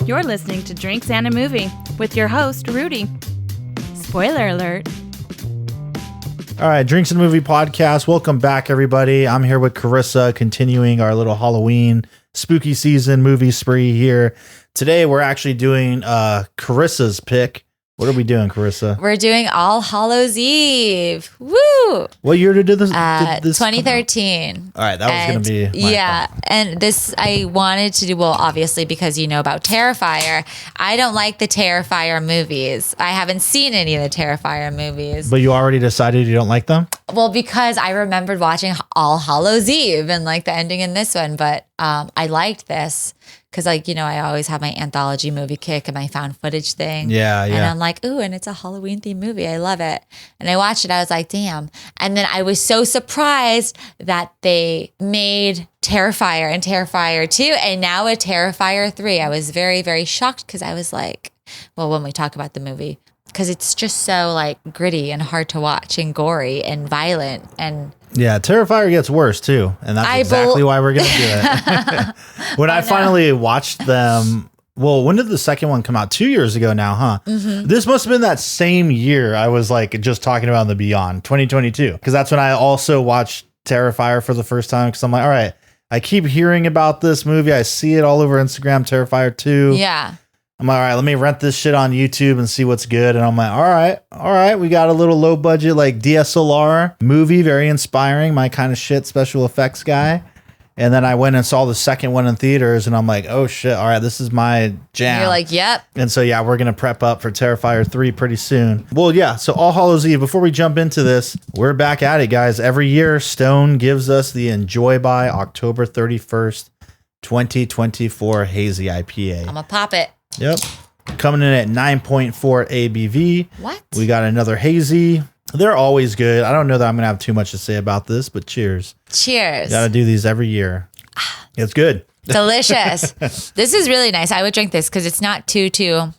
You're listening to Drinks and a Movie with your host, Rudy. Spoiler alert. All right, Drinks and a Movie podcast. Welcome back, everybody. I'm here with Carissa, continuing our little Halloween spooky season movie spree here. Today, we're actually doing Carissa's pick. What are we doing, Carissa? We're doing All Hallows Eve. Woo! What year did this? 2013. All right, that was going to be my fault. And this I wanted to do, well, obviously, because you know about Terrifier. I don't like the Terrifier movies. I haven't seen any of the Terrifier movies. But you already decided you don't like them? Well, because I remembered watching All Hallows Eve and like the ending in this one, but I liked this. Because, like, you know, I always have my anthology movie kick and my found footage thing. Yeah. And I'm like, ooh, and it's a Halloween themed movie. I love it. And I watched it. I was like, damn. And then I was so surprised that they made Terrifier and Terrifier 2 and now a Terrifier 3. I was very, very shocked because I was like, well, when we talk about the movie, because it's just so like gritty and hard to watch and gory and violent and... Yeah, Terrifier gets worse too, and that's exactly why we're going to do it. When I finally watched them, well, when did the second one come out? 2 years ago now, huh? Mm-hmm. This must have been that same year I was like just talking about in the Beyond, 2022, because that's when I also watched Terrifier for the first time, because I'm like, all right, I keep hearing about this movie. I see it all over Instagram, Terrifier 2. Yeah. I'm like, all right, let me rent this shit on YouTube and see what's good. And I'm like, all right, we got a little low budget, like DSLR movie, very inspiring, my kind of shit, special effects guy. And then I went and saw the second one in theaters and I'm like, oh shit, all right, this is my jam. You're like, yep. And so, yeah, we're going to prep up for Terrifier 3 pretty soon. Well, yeah, so All Hallows Eve, before we jump into this, we're back at it, guys. Every year, Stone gives us the Enjoy by October 31st, 2024 Hazy IPA. I'm going to pop it. Yep. Coming in at 9.4 ABV. What? We got another hazy. They're always good. I don't know that I'm going to have too much to say about this, but cheers. Cheers. Got to do these every year. It's good. Delicious. This is really nice. I would drink this because it's not too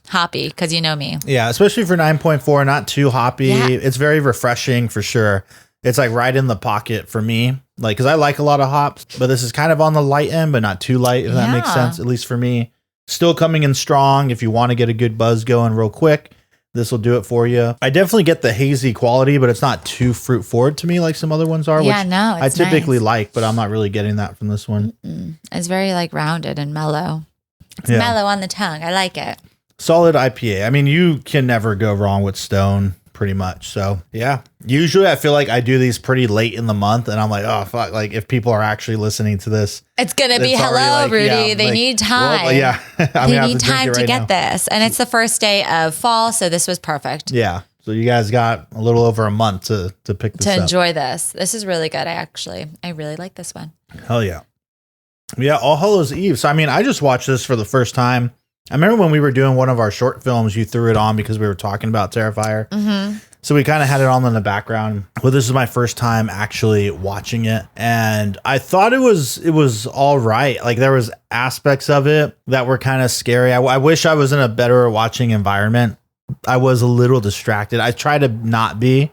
hoppy because you know me. Yeah, especially for 9.4, not too hoppy. Yeah. It's very refreshing for sure. It's like right in the pocket for me. Like, because I like a lot of hops, but this is kind of on the light end, but not too light, if that makes sense, at least for me. Still coming in strong. If you want to get a good buzz going real quick, this will do it for you. I definitely get the hazy quality, but it's not too fruit forward to me like some other ones are, which I typically like, but I'm not really getting that from this one. It's very like rounded and mellow. It's mellow on the tongue. I like it. Solid IPA. I mean, you can never go wrong with Stone pretty much. So yeah, usually I feel like I do these pretty late in the month and I'm like, oh fuck, like if people are actually listening to this, it's gonna be hello like, Rudy, they need time. Well, yeah. They need time to get this, and it's the first day of fall, so this was perfect. Yeah, so you guys got a little over a month to pick this up. To enjoy this is really good. I really like this one. Hell yeah. All Hallows Eve. So I mean, I just watched this for the first time. I remember when we were doing one of our short films, you threw it on because we were talking about Terrifier. Mm-hmm. So we kind of had it on in the background. Well, this is my first time actually watching it. And I thought it was all right. Like there was aspects of it that were kind of scary. I wish I was in a better watching environment. I was a little distracted. I try to not be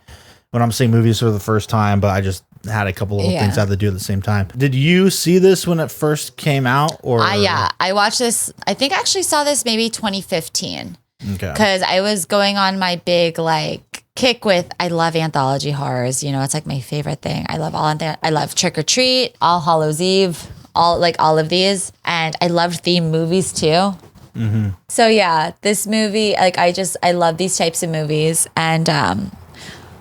when I'm seeing movies for the first time, but I just had a couple of things I had to do at the same time. Did you see this when it first came out? Or I watched this. I think I actually saw this maybe 2015. Okay. Because I was going on my big like kick with, I love anthology horrors. You know, it's like my favorite thing. I love Trick or Treat, All Hallows Eve, all of these. And I loved theme movies too. Mm-hmm. So yeah, this movie, like I love these types of movies. And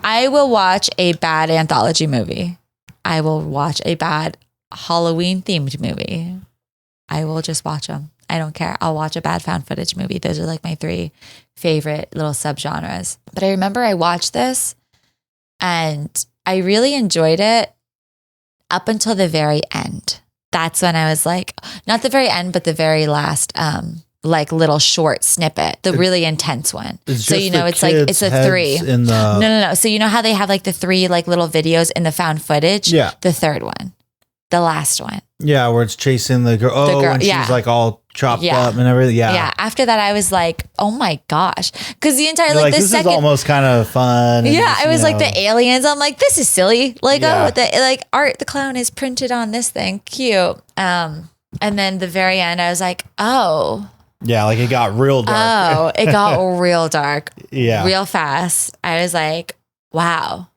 I will watch a bad anthology movie. I will watch a bad Halloween themed movie. I will just watch them. I don't care. I'll watch a bad found footage movie. Those are like my 3 favorite little subgenres. But I remember I watched this and I really enjoyed it up until the very end. That's when I was like, not the very end, but the very last like little short snippet, the really intense one. So, you know, it's like, it's a 3. No. So you know how they have like the 3 like little videos in the found footage? Yeah. The third one, the last one. Yeah. Where it's chasing the girl. Oh, and she's like all chopped up and everything. Yeah. Yeah. After that, I was like, oh my gosh. Cause the entire, like this is almost kind of fun. Yeah. I was like the aliens. I'm like, this is silly. Like, Art the clown is printed on this thing. Cute. And then the very end, I was like, oh, Yeah, like it got real dark. Oh, it got real dark. Yeah. Real fast. I was like, wow.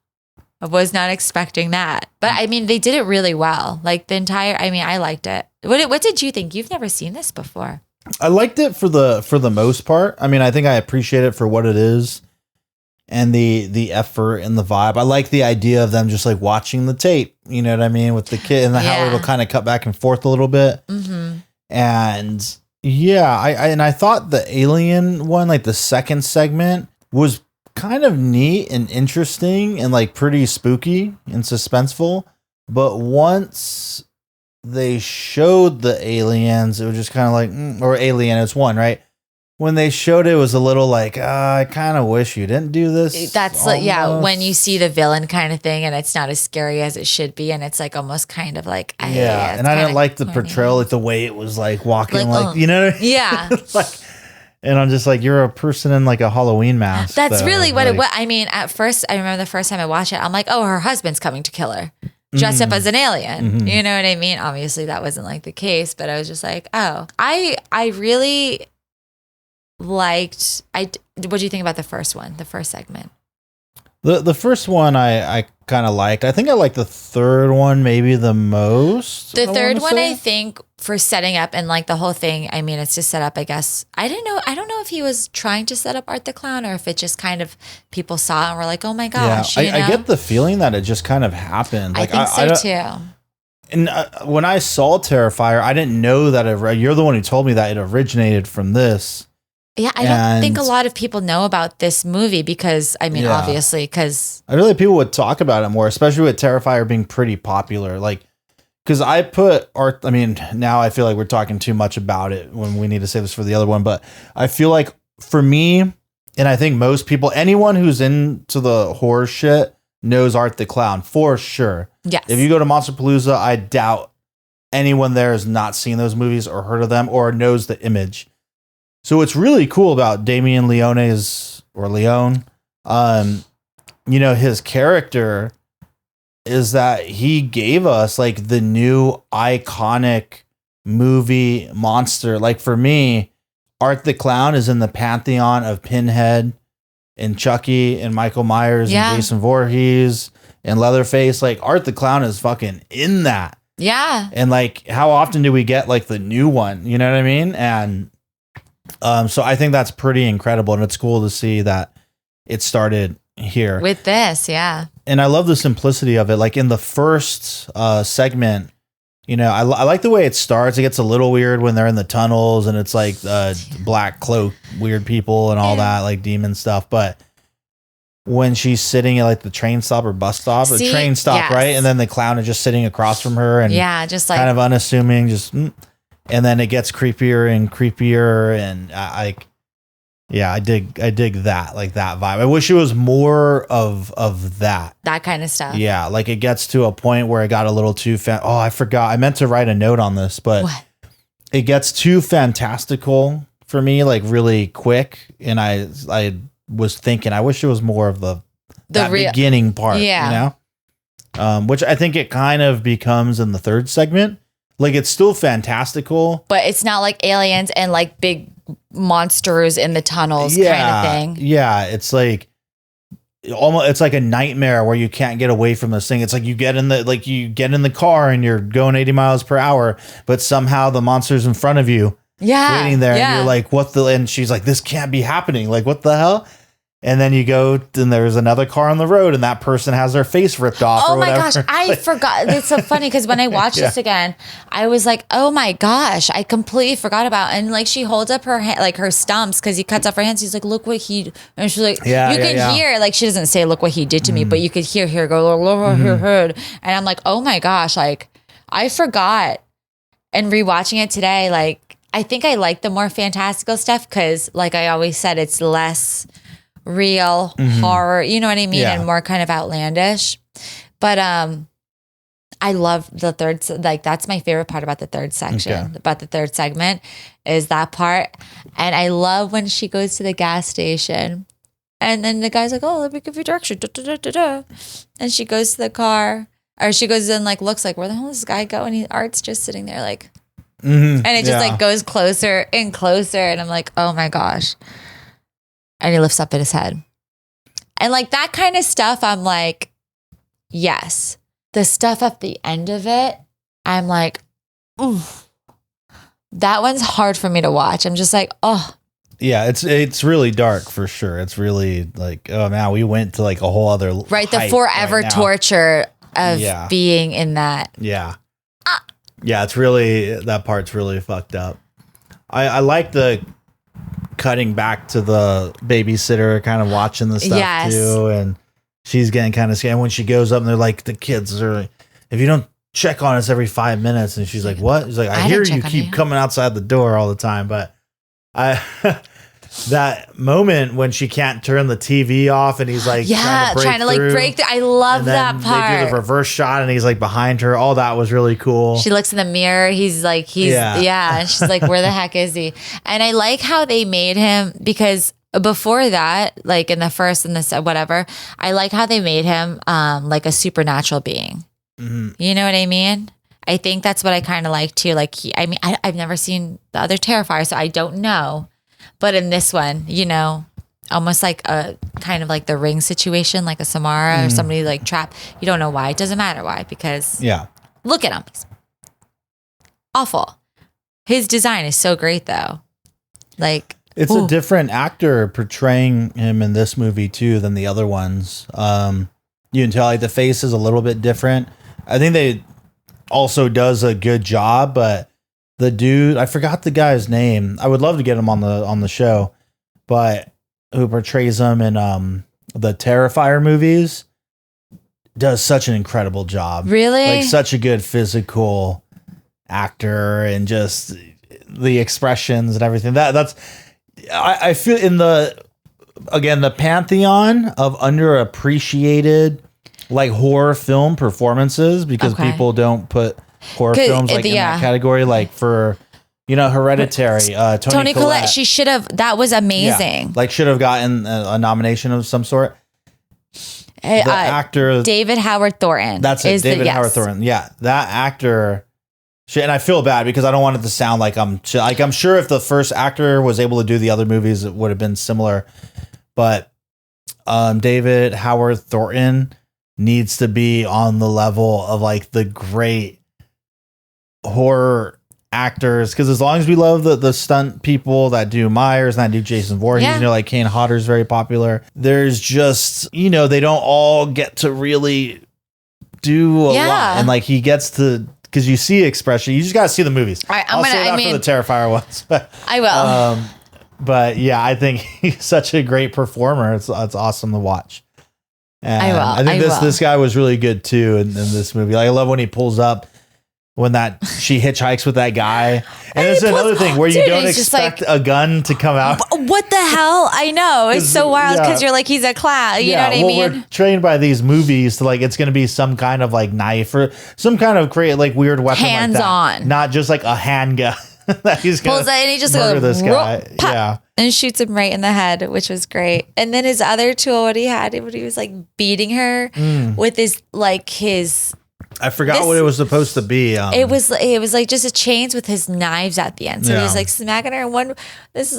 I was not expecting that. But I mean, they did it really well. Like the entire, I mean, I liked it. What did you think? You've never seen this before. I liked it for the most part. I mean, I think I appreciate it for what it is and the effort and the vibe. I like the idea of them just like watching the tape, you know what I mean, with the kid and how it'll kind of cut back and forth a little bit. Mm-hmm. And yeah, I thought the alien one, like the second segment, was kind of neat and interesting and like pretty spooky and suspenseful. But once they showed the aliens, it was just kind of like, or alien, it's one, right? When they showed it, it was a little like, I kind of wish you didn't do this. That's like, yeah, when you see the villain kind of thing and it's not as scary as it should be. And it's like almost kind of like, yeah. And I didn't like the portrayal, like the way it was like walking, like you know what I mean? Yeah. Like, and I'm just like, you're a person in like a Halloween mask. That's really what it was. I mean, at first, I remember the first time I watched it, I'm like, oh, her husband's coming to kill her. Dressed up as an alien. Mm-hmm. You know what I mean? Obviously, that wasn't like the case, but I was just like, oh, I really liked. What do you think about the first one, the first segment? The first one I kind of liked. I think I liked the third one maybe the most. The third one, I think, for setting up and like the whole thing. I mean, it's just set up, I guess. I don't know if he was trying to set up Art the Clown or if it just kind of people saw it and were like, oh my gosh. Yeah, I get the feeling that it just kind of happened. Like, I think so too. And when I saw Terrifier, I didn't know that you're the one who told me that it originated from this. Yeah, I don't think a lot of people know about this movie because, I mean, obviously, because I really people would talk about it more, especially with Terrifier being pretty popular. Like, because I put art, I mean, now I feel like we're talking too much about it when we need to save this for the other one. But I feel like for me, and I think most people, anyone who's into the horror shit knows Art the Clown for sure. Yes. If you go to Monsterpalooza, I doubt anyone there has not seen those movies or heard of them or knows the image. So what's really cool about Damien Leones or Leone, you know, his character is that he gave us like the new iconic movie monster. Like for me, Art the Clown is in the pantheon of Pinhead and Chucky and Michael Myers and Jason Voorhees and Leatherface. Like Art the Clown is fucking in that. Yeah. And like, how often do we get like the new one? You know what I mean? And so I think that's pretty incredible, and it's cool to see that it started here with this. Yeah. And I love the simplicity of it. Like in the first segment, you know, I like the way it starts. It gets a little weird when they're in the tunnels and it's like black cloak, weird people and all that, like demon stuff. But when she's sitting at like the train stop or bus stop, the train stop, right? And then the clown is just sitting across from her and just like kind of unassuming, just and then it gets creepier and creepier, and I dig that, like that vibe. I wish it was more of that kind of stuff. Yeah, like it gets to a point where it got a little too oh, I forgot. I meant to write a note on this, but it gets too fantastical for me, like really quick. And I was thinking, I wish it was more of that beginning part, you know? Which I think it kind of becomes in the third segment. Like it's still fantastical, but it's not like aliens and like big monsters in the tunnels kind of thing. Yeah, it's like almost it's like a nightmare where you can't get away from this thing. It's like you get in the car and you're going 80 miles per hour, but somehow the monster's in front of you, waiting there, and you're like, what the? And she's like, this can't be happening. Like, what the hell? And then you go, and there's another car on the road, and that person has their face ripped off. Oh or my whatever. gosh, I forgot. It's so funny because when I watched this again, I was like, oh my gosh, I completely forgot about. And like she holds up her hand, like her stumps, because he cuts off her hands. He's like, look what he. And she's like, you can hear, like she doesn't say, look what he did to me, but you could hear her go, and I'm like, oh my gosh, like I forgot. And rewatching it today, like I think I like the more fantastical stuff because, like I always said, it's less real horror, you know what I mean? And more kind of outlandish. But I love the third, like that's my favorite part about the third section, about the third segment is that part. And I love when she goes to the gas station and then the guy's like, oh, let me give you direction. And she goes to the car, or she goes and like looks like, where the hell does this guy go? And Art's just sitting there like, And it just like goes closer and closer. And I'm like, oh my gosh. And he lifts up at his head. And like that kind of stuff, I'm like, yes. The stuff at the end of it, I'm like, ooh, that one's hard for me to watch. I'm just like, oh. Yeah, it's really dark for sure. It's really like, oh man, we went to like a whole other the forever torture of being in that. Yeah. Yeah, it's really, that part's really fucked up. I like the cutting back to the babysitter kind of watching the stuff too, and she's getting kind of scared when she goes up and they're like, the kids are like, if you don't check on us every 5 minutes, and she's like, what? She's like, I hear you keep coming outside the door all the time, but that moment when she can't turn the TV off and he's like trying to break through. I love that part. They do the reverse shot and he's like behind her. All that was really cool. She looks in the mirror. He's like, and she's like, where the heck is he? And I like how they made him, because before that, like in the first and the whatever, I like how they made him like a supernatural being. Mm-hmm. You know what I mean? I think that's what I kind of like too. Like I've never seen the other Terrifier, so I don't know. But in this one, you know, almost like a kind of like the Ring situation, like a Samara or somebody like trapped. You don't know why. It doesn't matter why, because look at him. He's awful. His design is so great though. Like it's a different actor portraying him in this movie too than the other ones. You can tell like the face is a little bit different. I think they also does a good job, but the dude, I forgot the guy's name. I would love to get him on the show, but who portrays him in the Terrifier movies does such an incredible job. Really? Like such a good physical actor, and just the expressions and everything. I feel in the pantheon of underappreciated like horror film performances, because people don't put horror films like in that category, like for, you know, Hereditary, Toni Collette. She should have, that was amazing. Like should have gotten a nomination of some sort. The actor David Howard Thornton. That's it, David Howard Thornton. Yeah, that actor. And I feel bad because I don't want it to sound like I'm sure if the first actor was able to do the other movies, it would have been similar. But David Howard Thornton needs to be on the level of like the great horror actors, because as long as we love the stunt people that do Myers and that do Jason Voorhees, you know, like Kane Hodder's very popular. There's just, you know, they don't all get to really do a lot, and like he gets to, because you see expression. You just got to see the movies. I'll say that for the Terrifier ones. I will. But yeah, I think he's such a great performer. It's awesome to watch. And I will. I think this guy was really good too in this movie. Like I love when he pulls up, when she hitchhikes with that guy. And it's another thing where you don't expect a gun to come out. What the hell? I know. It's so wild because you're like, he's a clown. You know what I mean? We're trained by these movies to like, it's going to be some kind of like knife or some kind of like weird weapon. Hands like that. On. Not just like a handgun that he's going to and he just murder this guy. Pop, yeah. And shoots him right in the head, which was great. And then his other tool, what he was like beating her with his I forgot what it was supposed to be. It was like just a chains with his knives at the end. So he was like smacking her. And this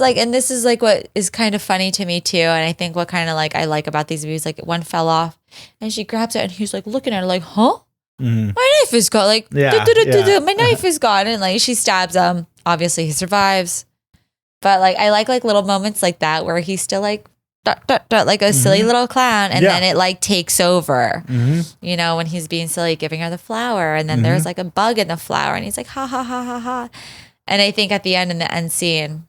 is like what is kind of funny to me too. And I think what kind of like I like about these movies, like one fell off and she grabs it and he's like looking at her like, huh? Mm-hmm. My knife is gone. Like, my knife is gone. And like she stabs him. Obviously he survives. But like I like little moments like that where he's still like like a silly little clown, and then it like takes over, you know, when he's being silly, giving her the flower, and then there's like a bug in the flower, and he's like ha ha ha ha ha. And I think at the end, in the end scene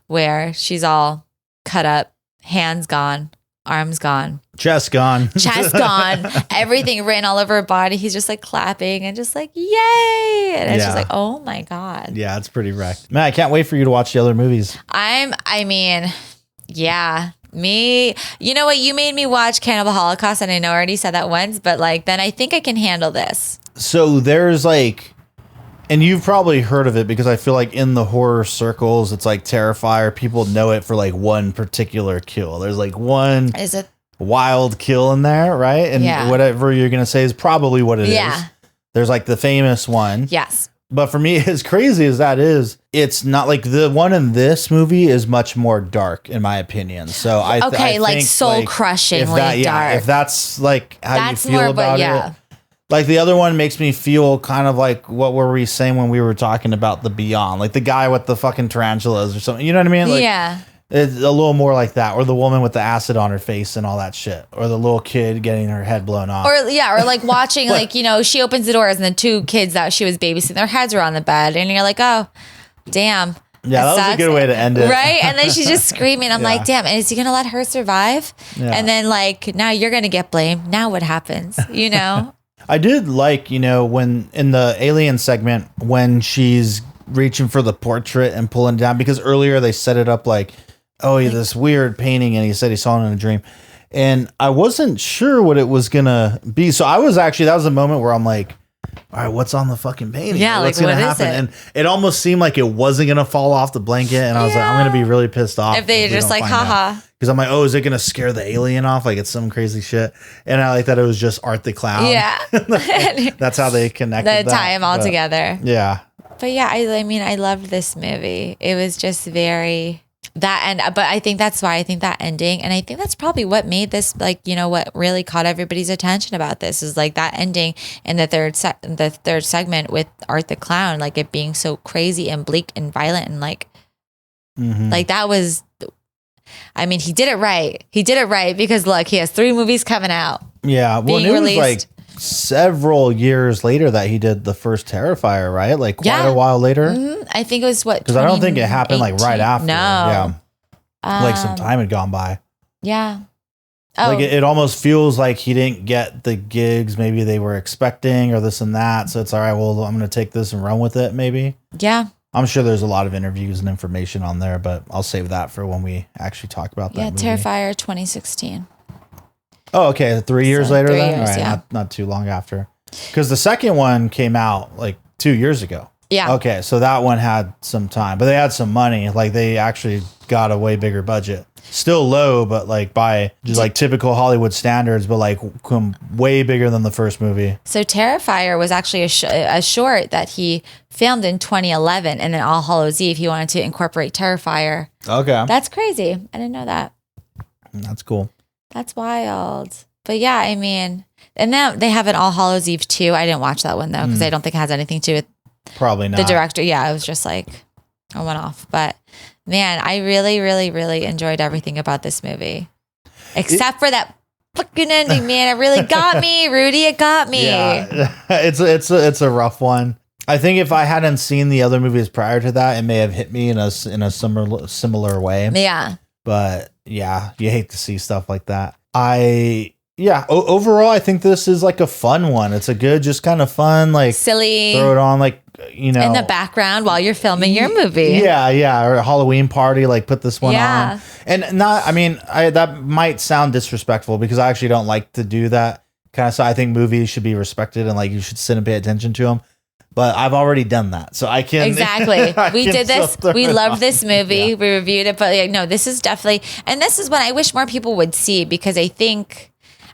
where she's all cut up, hands gone, arms gone, chest gone, everything written all over her body, he's just like clapping and just like yay, and it's just like, oh my god, it's pretty wrecked. Man, I can't wait for you to watch the other movies. Me, you know what? You made me watch Cannibal Holocaust, and I know I already said that once, but like, then I think I can handle this. So there's like, and you've probably heard of it because I feel like in the horror circles, it's like Terrifier. People know it for like one particular kill. There's like one wild kill in there, right? And whatever you're going to say is probably what it is. There's like the famous one. Yes. But for me, as crazy as that is, it's not like the one in this movie is much more dark, in my opinion. So I like soul crushingly dark. If that's like how that's you feel about it. Like the other one makes me feel kind of like what were we saying when we were talking about the Beyond, like the guy with the fucking tarantulas or something. You know what I mean? Like, yeah. It's a little more like that, or the woman with the acid on her face and all that shit, or the little kid getting her head blown off, or like watching like she opens the doors and the two kids that she was babysitting, their heads are on the bed, and you're like, oh, damn. Yeah, that was a good way to end it, right? And then she's just screaming. I'm like, damn, and is he gonna let her survive? Yeah. And then like now you're gonna get blamed. Now what happens? You know. I did like when in the alien segment when she's reaching for the portrait and pulling it down, because earlier they set it up like, oh, yeah, this weird painting, and he said he saw it in a dream. And I wasn't sure what it was going to be. So I was actually, that was a moment where I'm like, all right, what's on the fucking painting? Yeah, what's like, going to what is happen? it? And it almost seemed like it wasn't going to fall off the blanket. And I was like, I'm going to be really pissed off. If they just like, haha. Because I'm like, oh, is it going to scare the alien off? Like it's some crazy shit. And I like that it was just Art the Clown. Yeah. That's how they connected the tie them all together. Yeah. But yeah, I mean, I loved this movie. It was just very... but I think that's why I think that ending, and I think that's probably what made this like, what really caught everybody's attention about this is like that ending in the third segment with Art the Clown, like it being so crazy and bleak and violent and like, like that was, I mean, he did it right. He did it right because look, he has 3 movies coming out. Yeah. Well, it was like several years later that he did the first Terrifier, right? Like quite a while later. Mm-hmm. I think it was because I don't think it happened like right after. No. Yeah. Like some time had gone by. Yeah. Oh. Like it almost feels like he didn't get the gigs maybe they were expecting or this and that. So it's all right. Well, I'm going to take this and run with it. Maybe. Yeah. I'm sure there's a lot of interviews and information on there, but I'll save that for when we actually talk about that movie. Terrifier 2016. Oh, okay. 3 years later 3 then? years, All right, yeah. not too long after. Because the second one came out like 2 years ago. Yeah. Okay, so that one had some time, but they had some money. Like they actually got a way bigger budget. Still low, but like by just like typical Hollywood standards, but like way bigger than the first movie. So Terrifier was actually a short that he filmed in 2011, and then All Hallows Eve he wanted to incorporate Terrifier. Okay. That's crazy. I didn't know that. That's cool. That's wild. But yeah, I mean, and now they have an All Hallows Eve 2. I didn't watch that one though, because I don't think it has anything to do with probably not the director. Yeah, it was just like a one-off. But man, I really, really, really enjoyed everything about this movie, except for that fucking ending. Man, it really got me, Rudy. It got me. Yeah, it's a rough one. I think if I hadn't seen the other movies prior to that, it may have hit me in a similar way. Yeah. But yeah, you hate to see stuff like that. Overall, I think this is like a fun one. It's a good, just kind of fun, like silly, throw it on, like, in the background while you're filming your movie. Yeah. Or a Halloween party, like put this one on. And that might sound disrespectful because I actually don't like to do that kind of stuff. I think movies should be respected and like you should sit and pay attention to them. But I've already done that, so I can exactly. We did this. We loved this movie. Yeah. We reviewed it, but no, this is definitely, and this is what I wish more people would see because I think.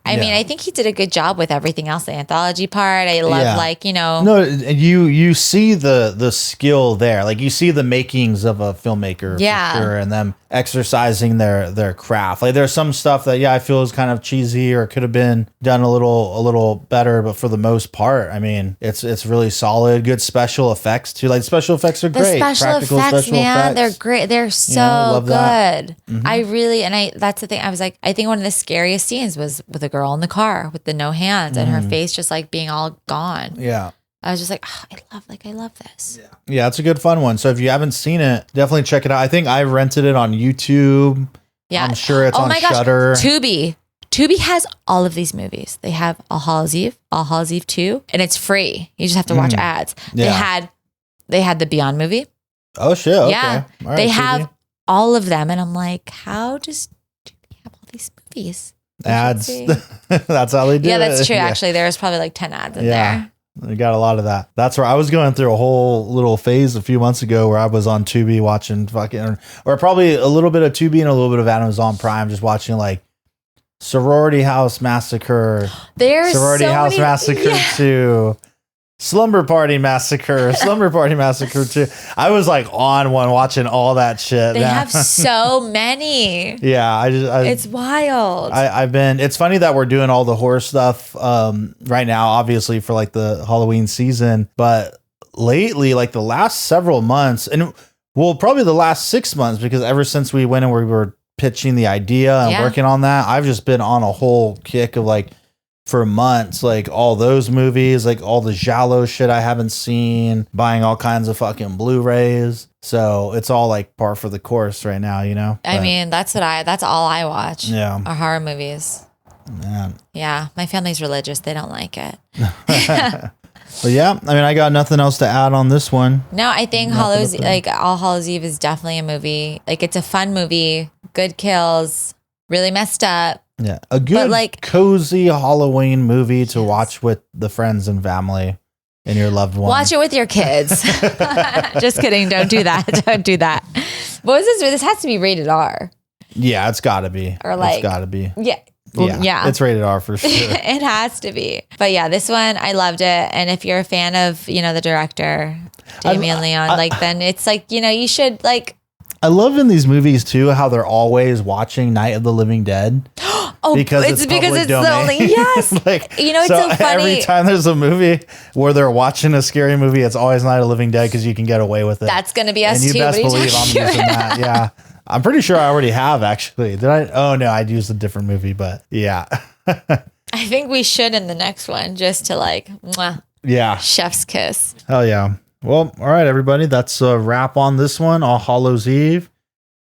I mean, I think he did a good job with everything else. The anthology part, I love, No, you see the skill there. Like you see the makings of a filmmaker, for sure, and them exercising their craft. Like there's some stuff that I feel is kind of cheesy or could have been done a little better, but for the most part, I mean, it's really solid. Good special effects too. Like special effects are great. Practical special effects. They're great. They're so good. Mm-hmm. That's the thing. I was like, I think one of the scariest scenes was with a girl in the car with the no hands and her face just like being all gone. Yeah. I was just like, I love this. Yeah, it's a good fun one. So if you haven't seen it, definitely check it out. I think I rented it on YouTube. Yeah. I'm sure it's on Shudder. Tubi. Tubi has all of these movies. They have All Hallows Eve 2, and it's free. You just have to watch ads. Yeah. They had the Beyond movie. Oh shit. Okay. Yeah. All right, they have all of them, and I'm like, how does Tubi have all these movies? Ads. That's how they do it. Yeah, that's true. Actually, there's probably like 10 ads in there. We got a lot of that. That's where I was going through a whole little phase a few months ago where I was on Tubi watching or probably a little bit of Tubi and a little bit of Amazon Prime, just watching like Sorority House Massacre. There's Sorority House Massacre 2. Slumber Party Massacre, Slumber Party Massacre 2. I was like on one watching all that shit. They have so many. Yeah, it's wild. It's funny that we're doing all the horror stuff right now, obviously for like the Halloween season, but lately, like the last several months, and well, probably the last 6 months, because ever since we went and we were pitching the idea and working on that, I've just been on a whole kick of like, for months, like all those movies, like all the Giallo shit I haven't seen, buying all kinds of fucking Blu-rays. So it's all like par for the course right now, you know? I mean, that's all I watch. Yeah. Are horror movies. Man. Yeah. My family's religious. They don't like it. But yeah, I mean, I got nothing else to add on this one. No, I think All Hallows Eve is definitely a movie. Like, it's a fun movie, good kills, really messed up. Yeah, a good, like, cozy Halloween movie to watch with the friends and family and your loved ones. Watch it with your kids. Just kidding. Don't do that. Don't do that. What was this? This has to be rated R. Yeah, it's got to be. Or like, it's got to be. Yeah. Well, yeah, it's rated R for sure. It has to be. But yeah, this one, I loved it. And if you're a fan of, the director, Damien Leones, then it's like, you should like. I love in these movies too how they're always watching Night of the Living Dead. Because it's the only yes. Like, it's so funny. Every time there's a movie where they're watching a scary movie, it's always Night of the Living Dead because you can get away with it. That's gonna be us and too. You best believe I'm using that. Yeah, I'm pretty sure I already have actually. Did I? Oh no, I'd used a different movie, but yeah. I think we should in the next one just to like, mwah, chef's kiss. Hell yeah. Well, all right, everybody. That's a wrap on this one, All Hallows Eve.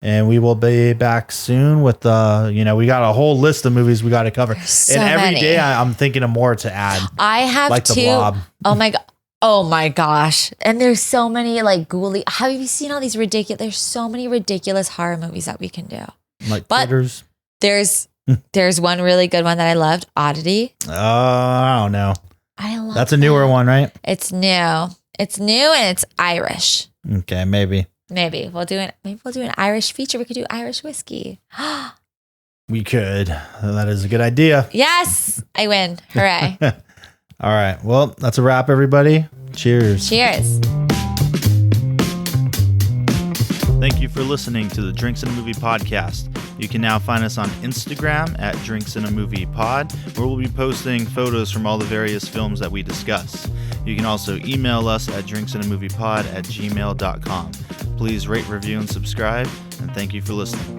And we will be back soon with, we got a whole list of movies we got to cover. So and every many. day I'm thinking of more to add. I have like two. The Blob. Oh my God. Oh my gosh. And there's so many like ghouly. Have you seen all these ridiculous? There's so many ridiculous horror movies that we can do. Like but Critters. There's one really good one that I loved. Oddity. I don't know. I love That's a newer one, right? It's new. It's new and it's Irish. Okay, maybe. Maybe we'll do an Irish feature. We could do Irish whiskey. We could. That is a good idea. Yes, I win. Hooray. All right. Well, that's a wrap, everybody. Cheers. Cheers. Thank you for listening to the Drinks and a Movie podcast. You can now find us on Instagram at Drinks and a Movie Pod, where we'll be posting photos from all the various films that we discuss. You can also email us at drinksandamoviepod@gmail.com. Please rate, review, and subscribe, and thank you for listening.